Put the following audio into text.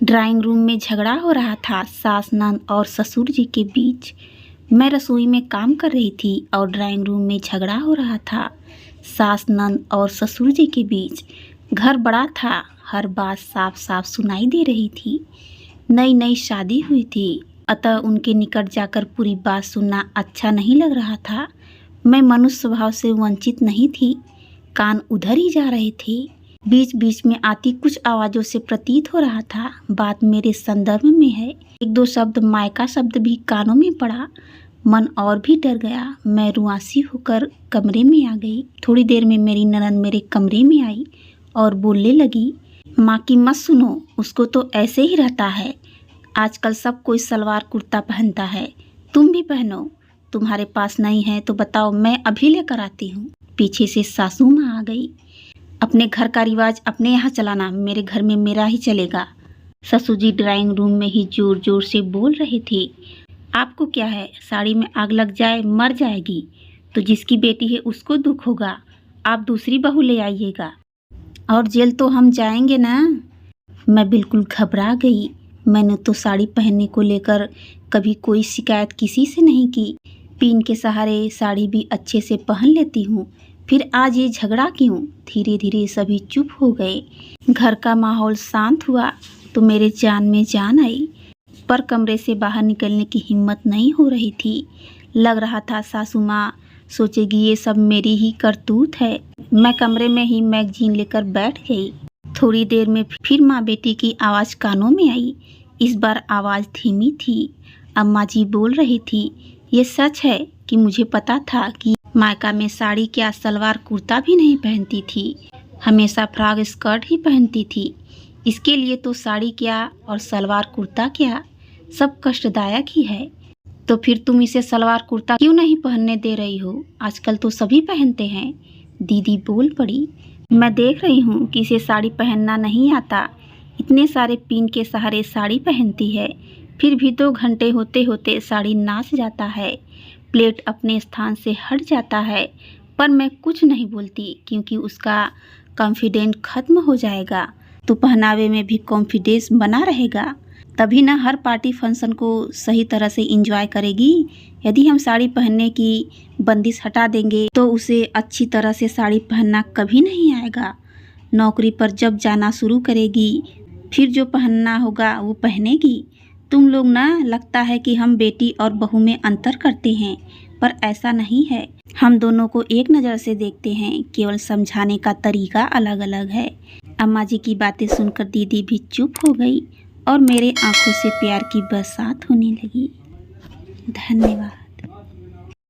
Drawing room में झगड़ा हो रहा था सास नंद और ससुर जी के बीच। मैं रसोई में काम कर रही थी और ड्राइंग रूम में झगड़ा हो रहा था सास नंद और ससुर जी के बीच। घर बड़ा था, हर बात साफ साफ सुनाई दे रही थी। नई नई शादी हुई थी, अतः उनके निकट जाकर पूरी बात सुनना अच्छा नहीं लग रहा था। मैं मनुष्य स्वभाव से वंचित नहीं थी, कान उधर ही जा रहे थे। बीच बीच में आती कुछ आवाज़ों से प्रतीत हो रहा था बात मेरे संदर्भ में है। एक दो शब्द मायका शब्द भी कानों में पड़ा, मन और भी डर गया। मैं रुआसी होकर कमरे में आ गई। थोड़ी देर में मेरी ननद मेरे कमरे में आई और बोलने लगी, माँ की मत सुनो, उसको तो ऐसे ही रहता है। आजकल सब कोई सलवार कुर्ता पहनता है, तुम भी पहनो। तुम्हारे पास नहीं है तो बताओ, मैं अभी लेकर आती हूँ। पीछे से सासू माँ आ गई। अपने घर का रिवाज अपने यहाँ चलाना, मेरे घर में मेरा ही चलेगा। ससुर जी ड्राइंग रूम में ही जोर जोर से बोल रहे थे, आपको क्या है, साड़ी में आग लग जाए मर जाएगी तो जिसकी बेटी है उसको दुख होगा। आप दूसरी बहू ले आइएगा और जेल तो हम जाएंगे ना। मैं बिल्कुल घबरा गई। मैंने तो साड़ी पहनने को लेकर कभी कोई शिकायत किसी से नहीं की। पिन के सहारे साड़ी भी अच्छे से पहन लेती हूँ, फिर आज ये झगड़ा क्यों। धीरे धीरे सभी चुप हो गए। घर का माहौल शांत हुआ तो मेरे जान में जान आई, पर कमरे से बाहर निकलने की हिम्मत नहीं हो रही थी। लग रहा था सासू माँ सोचेगी ये सब मेरी ही करतूत है। मैं कमरे में ही मैगजीन लेकर बैठ गई। थोड़ी देर में फिर माँ बेटी की आवाज़ कानों में आई। इस बार आवाज़ धीमी थी। अम्मा जी बोल रही थी, ये सच है कि मुझे पता था कि मायका में साड़ी क्या सलवार कुर्ता भी नहीं पहनती थी, हमेशा फ्रॉक स्कर्ट ही पहनती थी। इसके लिए तो साड़ी क्या और सलवार कुर्ता क्या, सब कष्टदायक ही है। तो फिर तुम इसे सलवार कुर्ता क्यों नहीं पहनने दे रही हो, आजकल तो सभी पहनते हैं। दीदी बोल पड़ी, मैं देख रही हूँ कि इसे साड़ी पहनना नहीं आता, इतने सारे पिन के सहारे साड़ी पहनती है, फिर भी 2 घंटे होते होते साड़ी नाच जाता है, प्लेट अपने स्थान से हट जाता है। पर मैं कुछ नहीं बोलती क्योंकि उसका कॉन्फिडेंस खत्म हो जाएगा तो पहनावे में भी कॉन्फिडेंस बना रहेगा, तभी ना हर पार्टी फंक्शन को सही तरह से एंजॉय करेगी। यदि हम साड़ी पहनने की बंदिश हटा देंगे तो उसे अच्छी तरह से साड़ी पहनना कभी नहीं आएगा। नौकरी पर जब जाना शुरू करेगी फिर जो पहनना होगा वो पहनेगी। तुम लोग ना लगता है कि हम बेटी और बहू में अंतर करते हैं, पर ऐसा नहीं है। हम दोनों को एक नज़र से देखते हैं, केवल समझाने का तरीका अलग अलग है। अम्मा जी की बातें सुनकर दीदी भी चुप हो गई और मेरे आंखों से प्यार की बरसात होने लगी। धन्यवाद।